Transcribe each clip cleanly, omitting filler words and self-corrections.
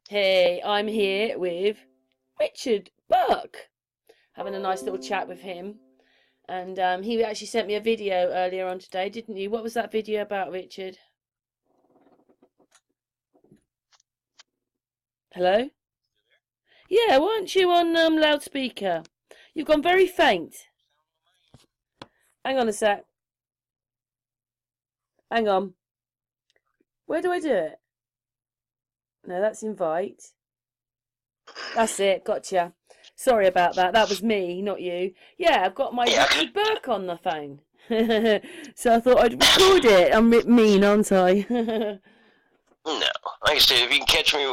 Hey, I'm here with Richard Burke, having a nice little chat with him. And he actually sent me a video earlier on today, didn't you? What was that video about, Richard? Hello? Yeah, weren't you on loudspeaker? You've gone very faint. Hang on a sec. Hang on. Where do I do it? No, that's invite. That's it. Gotcha. Sorry about that. That was me, not you. Yeah, I've got my Yeah, Richard Burke on the phone. So I thought I'd record it. I'm a bit mean, aren't I? no. Like I said, if you can catch me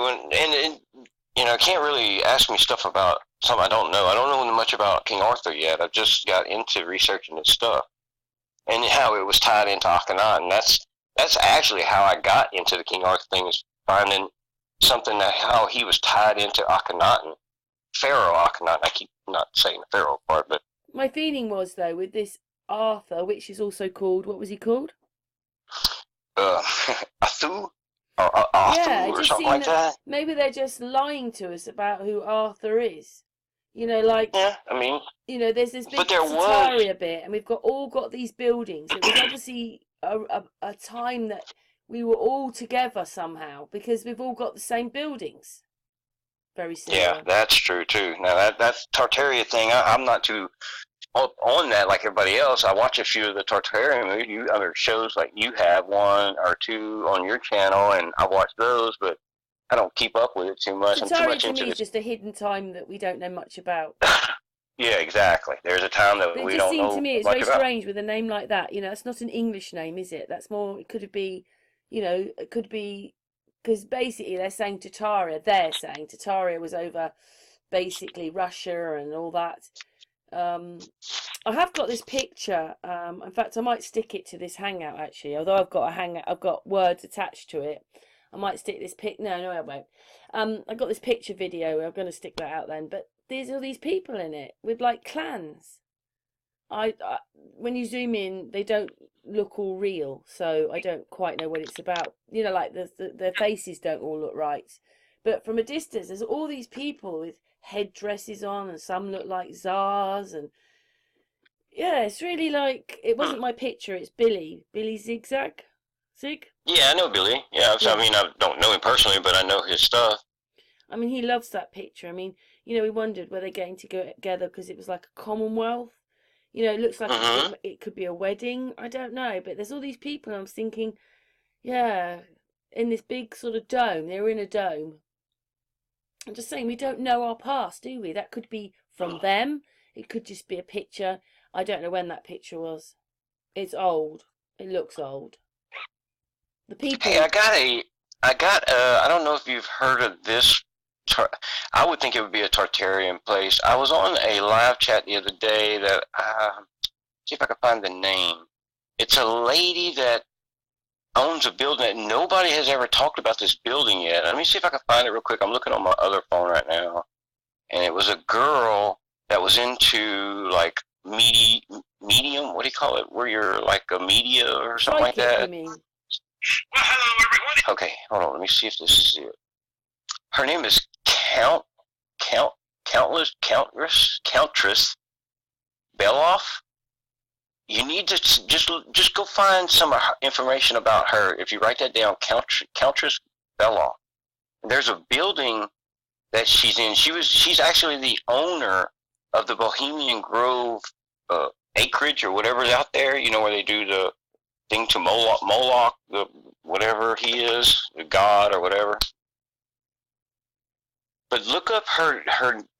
can't really ask me stuff about something I don't know. I don't know much about King Arthur yet. I just got into researching his stuff and how it was tied into Akhenaten. That's actually how I got into the King Arthur thing, is finding something that how he was tied into Akhenaten, Pharaoh Akhenaten. I keep not saying the Pharaoh part, but My feeling was, though, with this Arthur, which is also called, what was he called? uh, Athu or Yeah, Athu it or just something seemed like that that. maybe they're just lying to us about who Arthur is. You know, like, Yeah, I mean, there's this but big there was. Sataria bit, and we've got these buildings. It was obviously a time that we were all together somehow because we've all got the same buildings. Very Yeah, similar. that's true too. Now that's Tartaria thing. I'm not too on that like everybody else. I watch a few of the Tartaria movies, other shows, like you have one or two on your channel, and I watch those, but I don't keep up with it too much. I'm too Sataria much to into me is this. just a hidden time that we don't know much about. Yeah, exactly. There's a time But that it we just don't seemed to know me it's much very about. strange with a name like that. It's not an English name, is it? That's more, it could be, it could be, because basically they're saying Tataria was over basically Russia and all that. Um, I have got this picture. In fact, I might stick it to this hangout actually. Although I've got words attached to it. I might stick this pic. No, I won't. I got this picture video. I'm going to stick that out then. But there's all these people in it with like clans. When you zoom in, they don't look all real, so I don't quite know what it's about. Like their faces don't all look right, but from a distance, there's all these people with headdresses on, and some look like czars, and yeah, it's really like it Hmm. wasn't my picture. It's Billy Zig. Yeah, I know Billy. Yeah, so I Yeah, mean, I don't know him personally, but I know his stuff. I mean he loves that picture. I mean, we wondered were they getting to go together because it was like a Commonwealth. It looks like Mm-hmm. it could be a wedding. I don't know, but there's all these people. And I'm thinking, yeah, in this big sort of dome. They were in a dome. I'm just saying, we don't know our past, do we? That could be from them. It could just be a picture. I don't know when that picture was. It's old. It looks old. The Hey, people. I don't know if you've heard of this. I would think it would be a Tartarian place. I was on a live chat the other day that, see if I can find the name. It's a lady that owns a building that nobody has ever talked about this building yet. Let me see if I can find it real quick. I'm looking on my other phone right now. And it was a girl that was into like medium, what do you call it? Where you're like a media or something like Psychic, you that. mean? Well, hello, everybody. Okay, hold on. Let me see if this is it. Her name is Count, Countess Beloff. You need to just go find some information about her. If you write that down, Countess Beloff. There's a building that she's in. She's actually the owner of the Bohemian Grove acreage or whatever's out there. You know where they do the thing to Moloch, the whatever he is, the god or whatever. But look up her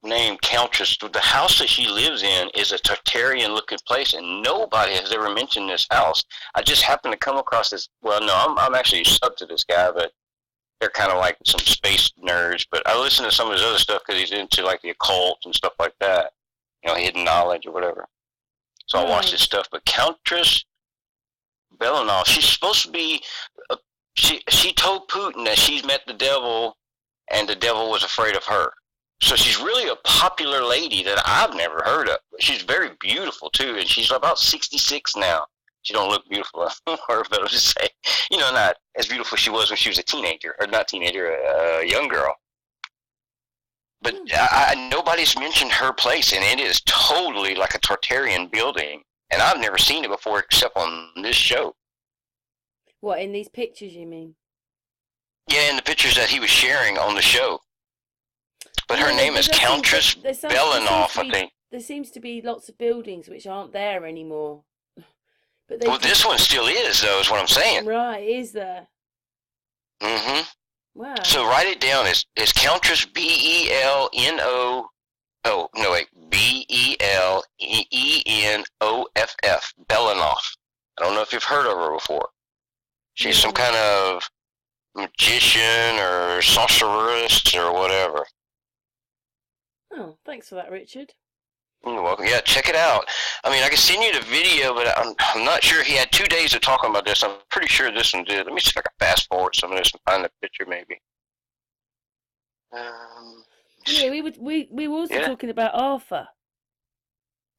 name, Countess. The house that she lives in is a Tartarian-looking place, and nobody has ever mentioned this house. I just happened to come across this. Well, no, I'm actually sub to this guy, but they're kind of like some space nerds. But I listen to some of his other stuff because he's into like the occult and stuff like that. Hidden knowledge or whatever. So I watch Right. his stuff. But Countess Belanov, she's supposed to be. She told Putin that she's met the devil and the devil was afraid of her. So she's really a popular lady that I've never heard of. She's very beautiful too, and she's about 66 now. She don't look beautiful, or but I'll just say, not as beautiful as she was when she was a teenager, or not teenager, a young girl. But nobody's mentioned her place, and it is totally like a Tartarian building. And I've never seen it before except on this show. What, in these pictures, you mean? Yeah, in the pictures that he was sharing on the show. But her name is Countess Belanoff, I think. There seems to be lots of buildings which aren't there anymore. But well, this one still is, though, is what I'm saying. Right, is there? Mm-hmm. Wow. So write it down. It's Countess Belno. Oh, no, wait. Belenoff. Belanoff. I don't know if you've heard of her before. She's some kind of magician or sorceress or whatever. Oh, thanks for that, Richard. You're welcome. Yeah, check it out. I mean, I can send you the video, but I'm not sure. He had 2 days of talking about this. I'm pretty sure this one did. Let me see if I can fast forward some of this and find the picture, maybe. Yeah, we were also talking about Arthur.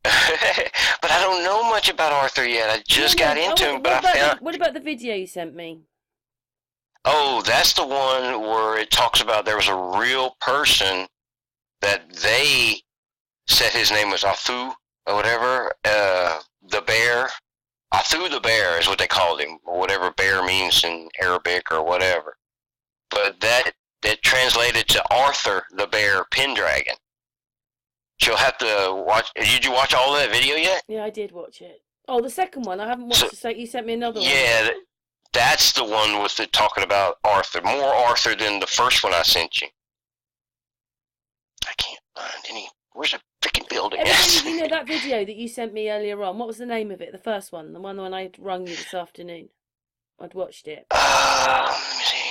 But I don't know much about Arthur yet. I just got into him, but I found... What about the video you sent me? Oh, that's the one where it talks about there was a real person that they said his name was Athu or whatever. The bear. Athu the bear is what they called him, or whatever bear means in Arabic or whatever. But that translated to Arthur the bear Pendragon. She'll have to watch. Did you watch all of that video yet? Yeah, I did watch it. Oh, the second one I haven't watched. So you sent me another one. Yeah, that's the one with the talking about Arthur. More Arthur than the first one I sent you. I can't find any. Where's the freaking building? You know that video that you sent me earlier on? What was the name of it? The first one, the one when I rung you this afternoon. I'd watched it. Let me see.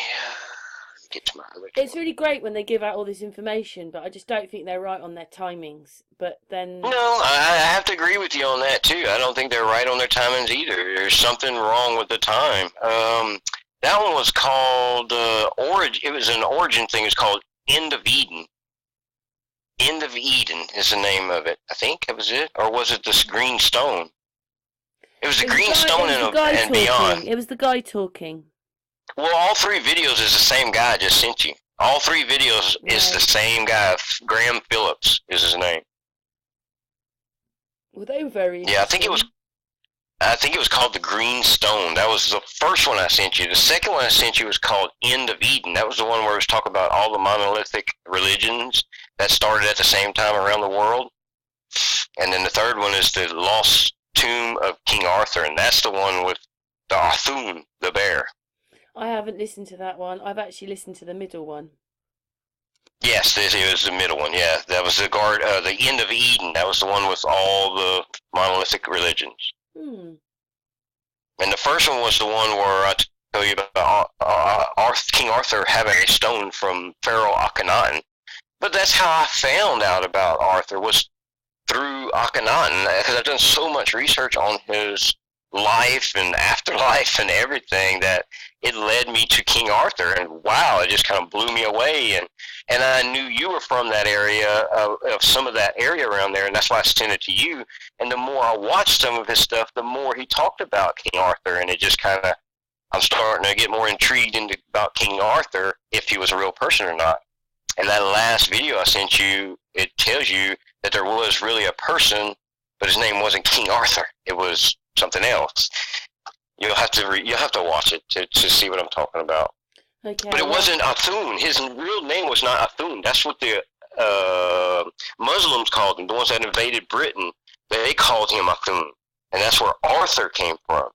Get to my original. It's really great when they give out all this information, but I just don't think they're right on their timings. But then... No, I have to agree with you on that, too. I don't think they're right on their timings either. There's something wrong with the time. That one was called... It was an origin thing. It's called End of Eden. End of Eden is the name of it. I think that was it. Or was it this green stone? It was the green stone and beyond. It was the guy talking. Well, all 3 videos is the same guy I just sent you. All 3 videos is the same guy. Graham Phillips is his name. Well, they were very I think it was called The Green Stone. That was the first one I sent you. The second one I sent you was called End of Eden. That was the one where it was talking about all the monolithic religions that started at the same time around the world. And then the third one is the Lost Tomb of King Arthur, and that's the one with the Arthun, the bear. I haven't listened to that one. I've actually listened to the middle one. Yes, this was the middle one. Yeah, that was the End of Eden. That was the one with all the monolithic religions. And the first one was the one where I tell you about King Arthur having a stone from Pharaoh Akhenaten. But that's how I found out about Arthur, was through Akhenaten, because I've done so much research on his life and afterlife and everything that it led me to King Arthur, and wow, it just kind of blew me away. And I knew you were from that area, of some of that area around there, and that's why I sent it to you. And the more I watched some of his stuff, the more he talked about King Arthur, and it just kind of, I'm starting to get more intrigued about King Arthur, if he was a real person or not. And that last video I sent you, it tells you that there was really a person, but his name wasn't King Arthur. It was something else. You'll have to watch it to see what I'm talking about. Okay. But it wasn't Athun. His real name was not Athun. That's what the Muslims called him. The ones that invaded Britain, they called him Athun, and that's where Arthur came from.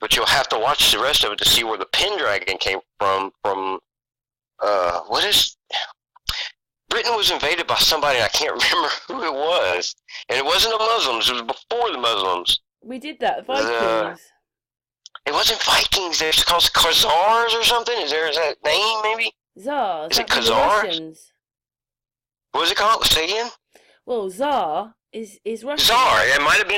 But you'll have to watch the rest of it to see where the Pendragon came from. Britain was invaded by somebody, I can't remember who it was. And it wasn't the Muslims. It was before the Muslims. We did that, Vikings. It wasn't Vikings. They're called Khazars or something. Is that name, maybe? Tsars. Is it Khazars? What was it called? Say again? Well, Tsar is Russian. Tsar. It might have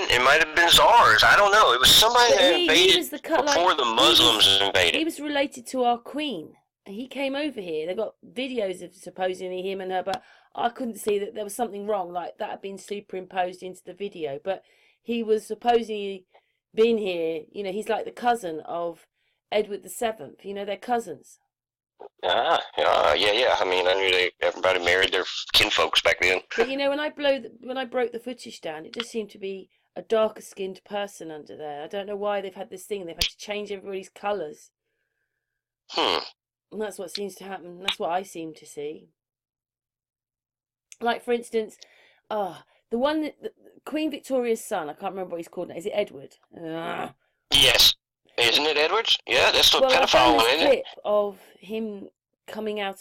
been Tsars. I don't know. It was somebody that invaded before the Muslims invaded. He was related to our queen. He came over here. They got videos of supposedly him and her, but I couldn't see that there was something wrong, like that had been superimposed into the video. But he was supposedly been here. You know, he's like the cousin of Edward VII. You know, they're cousins. Yeah. I mean, I knew everybody married their kinfolks back then. But when I broke the footage down, it just seemed to be a darker skinned person under there. I don't know why they've had this thing. They've had to change everybody's colours. Hmm. And that's what seems to happen. That's what I seem to see. Like, for instance, the one Queen Victoria's son. I can't remember what he's called now. Is it Edward? Yes. Isn't it Edwards? Yeah, that's the Well, I found pedophile one, this isn't it? clip of him coming out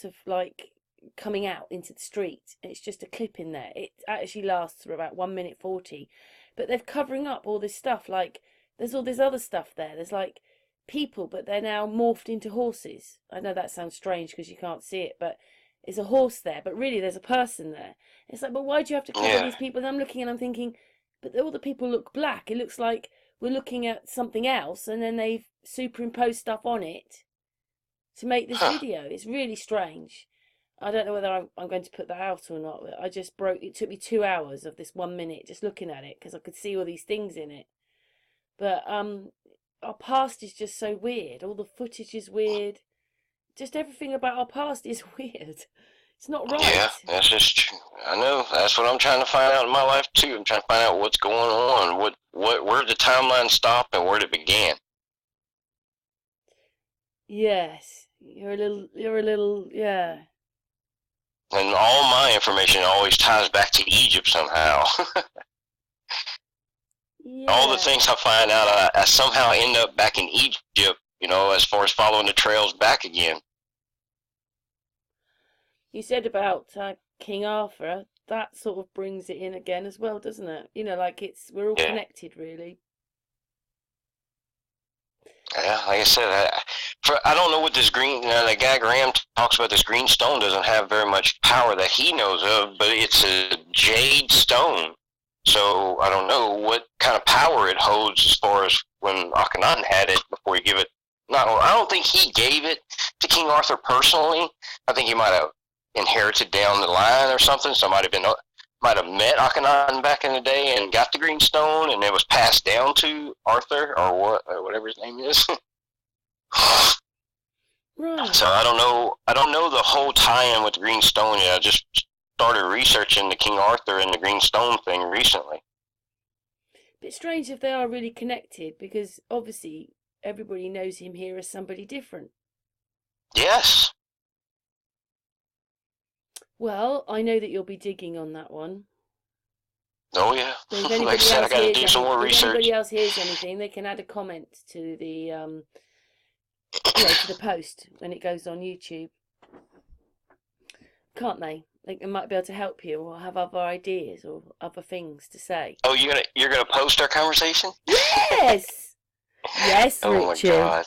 into the street. It's just a clip in there. It actually lasts for about 1 minute 40, but they're covering up all this stuff. Like, there's all this other stuff there. There's like people, but they're now morphed into horses. I know that sounds strange because you can't see it, but there's a horse there, but really there's a person there. It's like, but why do you have to cover these people? And I'm looking and I'm thinking, but all the people look black. It looks like we're looking at something else, and then they've superimposed stuff on it to make this video. It's really strange. I don't know whether I'm going to put that out or not. I just it took me 2 hours of this 1 minute just looking at it because I could see all these things in it. But our past is just so weird. All the footage is weird. Just everything about our past is weird. It's not right. Yeah, that's just true. I know. That's what I'm trying to find out in my life too. I'm trying to find out what's going on, where the timeline stop and where it began. Yes, you're a little, yeah. And all my information always ties back to Egypt somehow. Yeah. All the things I find out, I somehow end up back in Egypt, as far as following the trails back again. You said about King Arthur, that sort of brings it in again as well, doesn't it? Like we're all connected, really. Yeah, like I said, I don't know what this green, the guy Graham talks about. This green stone doesn't have very much power that he knows of, but it's a jade stone. So I don't know what kind of power it holds as far as when Akhenaten had it before he gave it. No, I don't think he gave it to King Arthur personally. I think he might have inherited down the line or something. So might have met Akhenaten back in the day and got the green stone, and it was passed down to Arthur or whatever his name is. Right. So I don't know the whole tie-in with the green stone yet. I just started researching the King Arthur and the green stone thing recently. Bit strange if they are really connected, because obviously everybody knows him here as somebody different. Yes. Well, I know that you'll be digging on that one. Oh yeah. So Like I said, I got to do some more research. If anybody else hears anything, they can add a comment to the to the post when it goes on YouTube. Can't they? They might be able to help you or have other ideas or other things to say. Oh, you're gonna post our conversation? Yes. Yes, oh Richard. my God.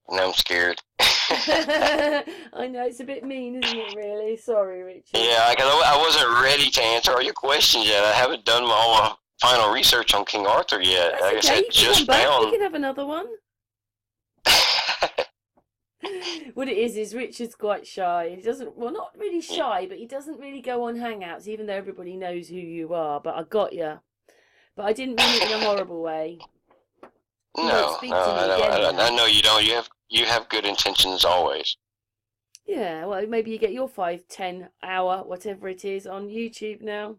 Now I'm scared. I know, it's a bit mean, isn't it, really? Sorry, Richard. Yeah, because I wasn't ready to answer all your questions yet. I haven't done all my final research on King Arthur yet. That's like okay. I said, just found. We can have another one. What it is Richard's quite shy. He doesn't, well, not really shy, but he doesn't really go on Hangouts, even though everybody knows who you are. But I got you. But I didn't mean it in a horrible way. No, I know you don't. You have good intentions always. Yeah, well, maybe you get your 5-10 hour, whatever it is, on YouTube now.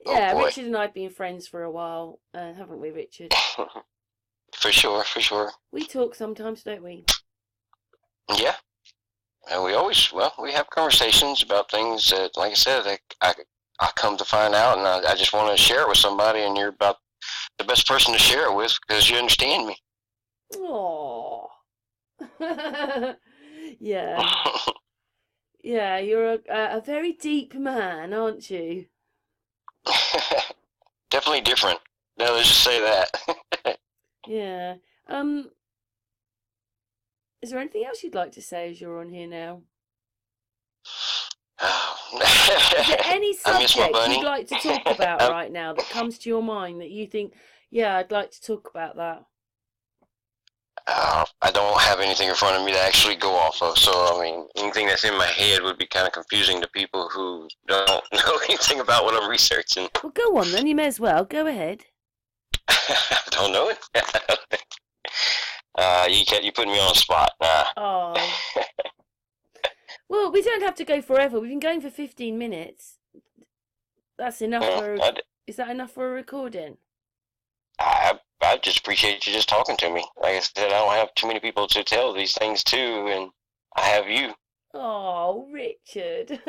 Yeah, boy. Richard and I have been friends for a while, haven't we, Richard? For sure. We talk sometimes, don't we? Yeah. And we have conversations about things that, like I said, I come to find out, and I just want to share it with somebody, and you're about the best person to share it with because you understand me. Aww. Yeah. Yeah, you're a very deep man, aren't you? Definitely different. No, let's just say that. Yeah. Is there anything else you'd like to say as you're on here now? Is there any subject you'd like to talk about right now that comes to your mind that you think, yeah, I'd like to talk about that? I don't have anything in front of me to actually go off of, so I mean, anything that's in my head would be kind of confusing to people who don't know anything about what I'm researching. Well, go on then, you may as well. Go ahead. I don't know it. You put me on the spot. Nah. Oh. Well, we don't have to go forever. We've been going for 15 minutes. That's enough for... Is that enough for a recording? I just appreciate you just talking to me. Like I said, I don't have too many people to tell these things to, and I have you. Oh, Richard.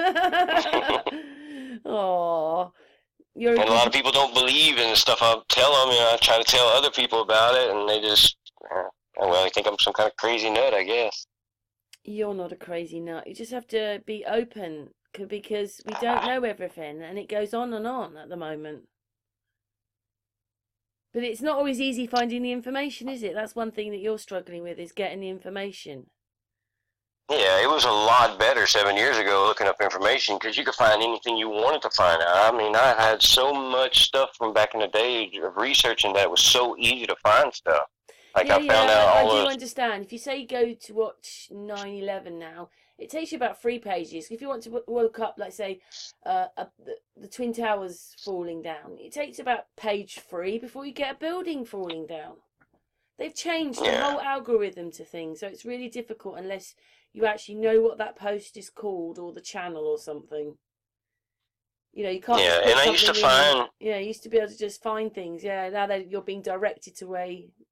Oh, you're and a lot of people don't believe in the stuff I tell them. I try to tell other people about it, and they just, well, I think I'm some kind of crazy nut, I guess. You're not a crazy nut. You just have to be open because we don't know everything, and it goes on and on at the moment. But it's not always easy finding the information, is it? That's one thing that you're struggling with, is getting the information. Yeah, it was a lot better 7 years ago looking up information because you could find anything you wanted to find out. I mean, I had so much stuff from back in the day of researching that it was so easy to find stuff. Like I found out I do understand. If you say you go to watch 9/11 now, it takes you about 3 pages. If you want to look up, like say, the Twin Towers falling down, it takes about page 3 before you get a building falling down. They've changed the whole algorithm to things, so it's really difficult unless you actually know what that post is called or the channel or something. You know, you can't. Yeah, and I used to find. Yeah, you used to be able to just find things. Yeah, now you're being directed to where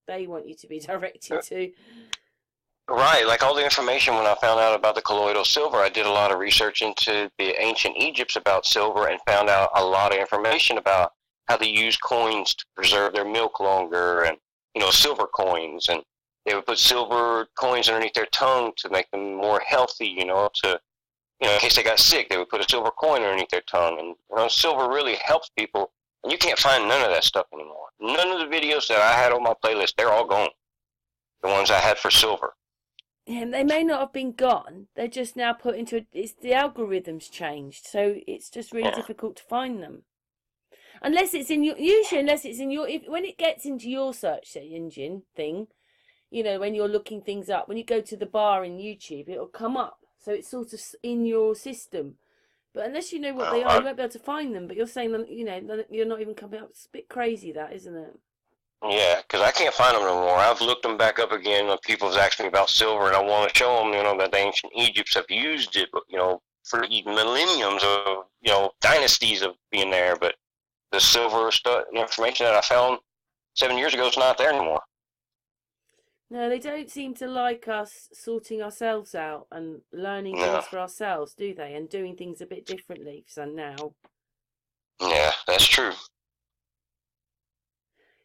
they want you to be directed to. Right, like all the information when I found out about the colloidal silver, I did a lot of research into the ancient Egypts about silver and found out a lot of information about how they used coins to preserve their milk longer, and silver coins, and they would put silver coins underneath their tongue to make them more healthy, in case they got sick, they would put a silver coin underneath their tongue. And, silver really helps people. And you can't find none of that stuff anymore. None of the videos that I had on my playlist, they're all gone. The ones I had for silver. Yeah, they may not have been gone. They're just now put into it's the algorithms changed. So it's just really difficult to find them. Unless it's in your, when it gets into your search engine thing, when you're looking things up, when you go to the bar in YouTube, it'll come up. So it's sort of in your system. But unless you know what they are, you won't be able to find them. But you're saying, you're not even coming up. It's a bit crazy, that, isn't it? Yeah, because I can't find them no more. I've looked them back up again when people have asked me about silver, and I want to show them, that the ancient Egypts have used it, for millenniums of, dynasties of being there. But the silver stuff, information that I found 7 years ago is not there anymore. No, they don't seem to like us sorting ourselves out and learning things for ourselves, do they? And doing things a bit differently now. Yeah, that's true.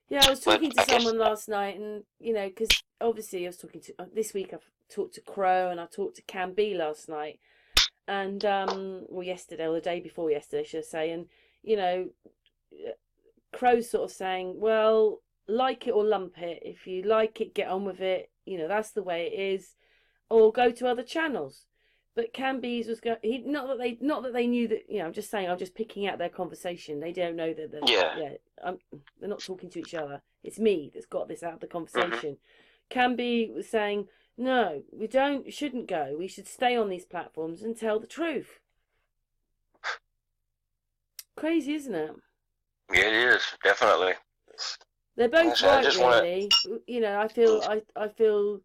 Yeah, I was talking to someone last night, and, because obviously I was talking to, this week I've talked to Crow and I talked to Can B last night. And, yesterday, or the day before yesterday, should I say. And, Crow's sort of saying, well, like it or lump it. If you like it, get on with it. That's the way it is. Or go to other channels. But Canby's was not that they knew that. I'm just saying. I'm just picking out their conversation. They don't know that. They're not talking to each other. It's me that's got this out of the conversation. Canby was saying, no, we shouldn't go. We should stay on these platforms and tell the truth. Crazy, isn't it? Yeah, it is, definitely. They're both right, really. I feel,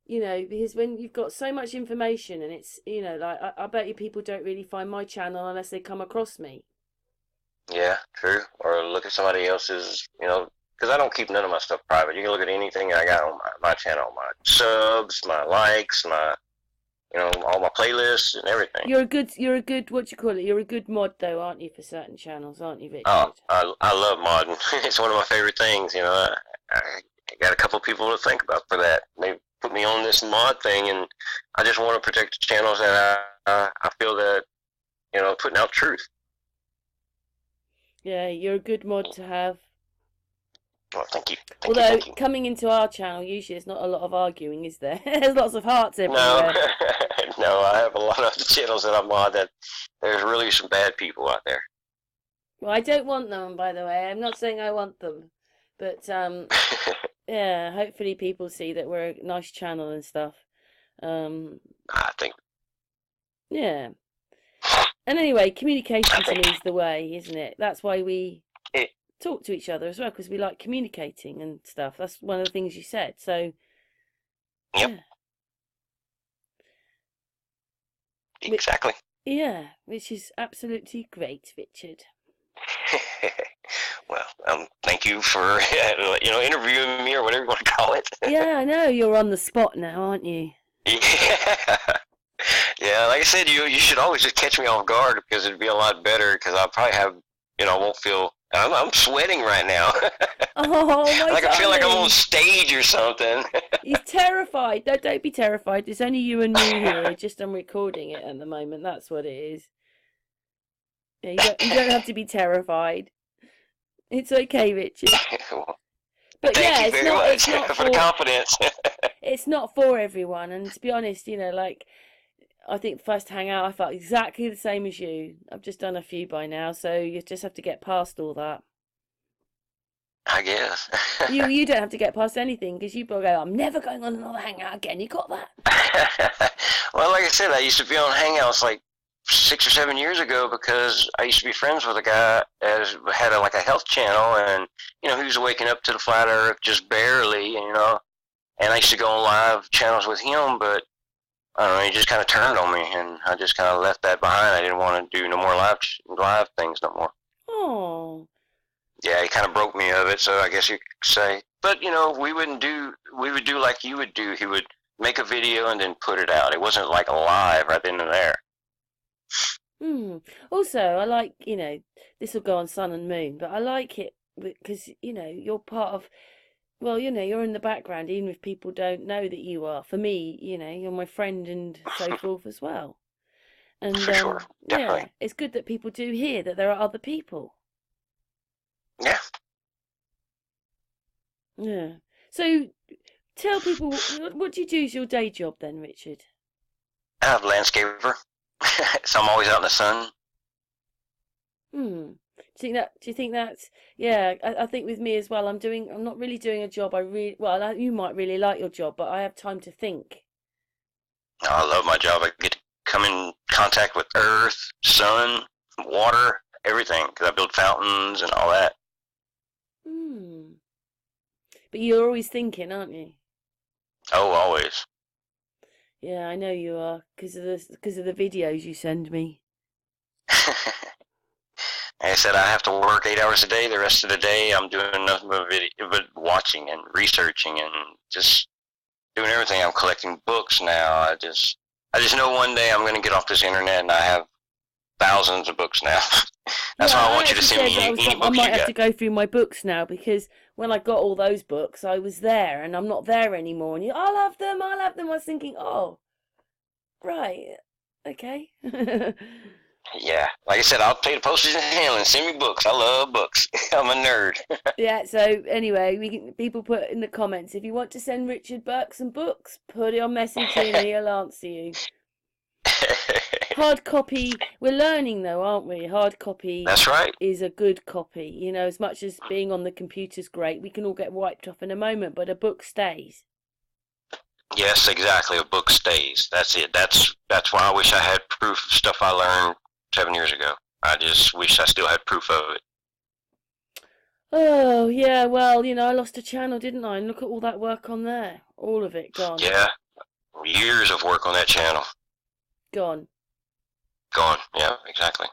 because when you've got so much information and it's, I bet you people don't really find my channel unless they come across me. Yeah, true. Or look at somebody else's, because I don't keep none of my stuff private. You can look at anything I got on my channel, my subs, my likes, my, all my playlists and everything. You're a good, what do you call it? You're a good mod though, aren't you, for certain channels, aren't you, Richard? Oh, I love modding. It's one of my favorite things, I got a couple of people to think about for that. They put me on this mod thing, and I just want to protect the channels that I feel that, putting out truth. Yeah, you're a good mod to have. Well, thank you. Although, coming into our channel, usually there's not a lot of arguing, is there? There's lots of hearts everywhere. No, I have a lot of channels that I'm on that there's really some bad people out there. Well, I don't want them, by the way. I'm not saying I want them. But, yeah, hopefully people see that we're a nice channel and stuff. I think. Yeah. And anyway, communication to me is the way, isn't it? That's why we talk to each other as well, because we like communicating and stuff. That's one of the things you said. So Yep. Yeah. Exactly. Yeah, which is absolutely great, Richard. Well, thank you for interviewing me or whatever you want to call it. Yeah, I know you're on the spot now, aren't you? Yeah. Yeah, like I said, you should always just catch me off guard because it'd be a lot better because I'll probably have, I won't feel, I'm sweating right now. Oh, my Like I feel like I'm on darling. stage or something. He's terrified. No, don't be terrified. It's only you and me here. Just I'm recording it at the moment. That's what it is. Yeah, you don't have to be terrified. It's okay, Richard. Well, But thank yeah, you it's very not. It's much not for the for. confidence. It's not for everyone. And to be honest, like I think first hangout, I felt exactly the same as you. I've just done a few by now, so you just have to get past all that. I guess. You don't have to get past anything because you go, I'm never going on another hangout again. You got that? Well, like I said, I used to be on Hangouts like 6 or 7 years ago because I used to be friends with a guy that had a health channel, and he was waking up to the flat Earth just barely, and I used to go on live channels with him, but I don't know, he just kind of turned on me, and I just kind of left that behind. I didn't want to do no more live things no more. Oh. Yeah, he kind of broke me of it, so I guess you could say. But we would do like you would do. He would make a video and then put it out. It wasn't like live right then and there. Also, I like, this will go on Sun and Moon, but I like it because, you're part of, well, you're in the background, even if people don't know that you are. For me, you're my friend and so forth as well. And For sure, definitely. yeah, it's good that people do hear that there are other people. Yeah. Yeah. So tell people, what do you do as your day job then, Richard? I'm a landscaper, so I'm always out in the sun. Do you think that's, yeah, I think with me as well, I'm not really doing a job you might really like your job, but I have time to think. Oh, I love my job. I get to come in contact with earth, sun, water, everything, because I build fountains and all that. But you're always thinking, aren't you? Oh, always. Yeah, I know you are, because of the videos you send me. Like I said, I have to work 8 hours a day. The rest of the day, I'm doing nothing but watching and researching and just doing everything. I'm collecting books now. I just know one day I'm going to get off this internet and I have thousands of books now. That's why I want you to send me any books you got. I might have to go through my books now because when I got all those books, I was there and I'm not there anymore. And I'll have them. I was thinking, oh, right, okay. Yeah, like I said, I'll pay the postage and handling. Send me books. I love books. I'm a nerd. Yeah, so anyway, people put in the comments, if you want to send Richard Burke some books, put it on messaging and he'll answer you. Hard copy, we're learning though, aren't we? Hard copy. That's right. Is a good copy. As much as being on the computer's great, we can all get wiped off in a moment, but a book stays. Yes, exactly. A book stays. That's it. That's why I wish I had proof of stuff I learned 7 years ago. I just wish I still had proof of it. Oh, yeah, well, I lost a channel, didn't I? And look at all that work on there. All of it gone. Yeah. Years of work on that channel. Gone. Gone. Yeah, exactly.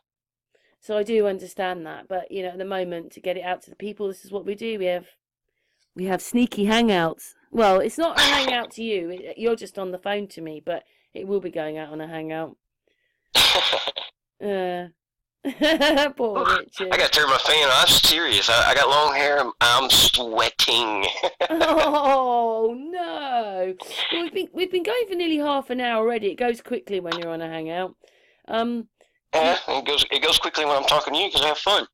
So I do understand that, but at the moment, to get it out to the people, this is what we do. We have sneaky hangouts. Well, it's not a hangout to you. You're just on the phone to me, but it will be going out on a hangout. Poor Richard. I got to turn my fan on. I'm serious. I got long hair. I'm sweating. Oh no! Well, we've been going for nearly half an hour already. It goes quickly when you're on a hangout. Yeah, it goes quickly when I'm talking to you because I have fun.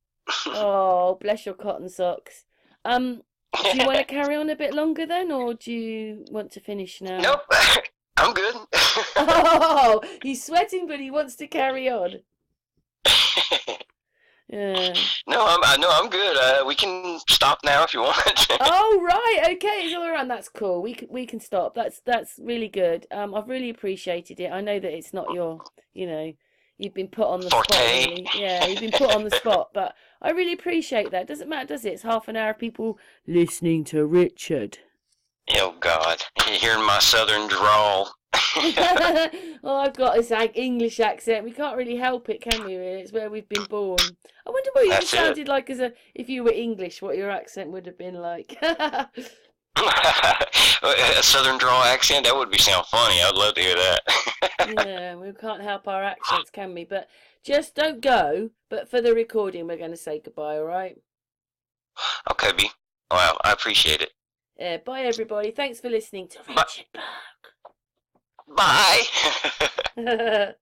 Oh, bless your cotton socks. Do you want to carry on a bit longer then, or do you want to finish now? Nope, I'm good. Oh, he's sweating, but he wants to carry on. Yeah. No, I'm good. We can stop now if you want. Oh right, okay, it's all around. That's cool. We can stop. That's really good. I've really appreciated it. I know that it's not your, you've been put on the spot. Really. Yeah, you've been put on the spot, but I really appreciate that. Doesn't matter, does it? It's half an hour of people listening to Richard. Oh God, hearing my southern drawl. Oh, I've got this English accent. We can't really help it, can we? Really? It's where we've been born. I wonder what you That's it. sounded like if you were English. What your accent would have been like. A southern drawl accent, that would sound funny. I'd love to hear that. Yeah, we can't help our accents, can we? But just don't go. But for the recording, we're going to say goodbye. All right. Okay, B. Wow, I appreciate it. Bye, everybody. Thanks for listening to Richard Bye. Burke.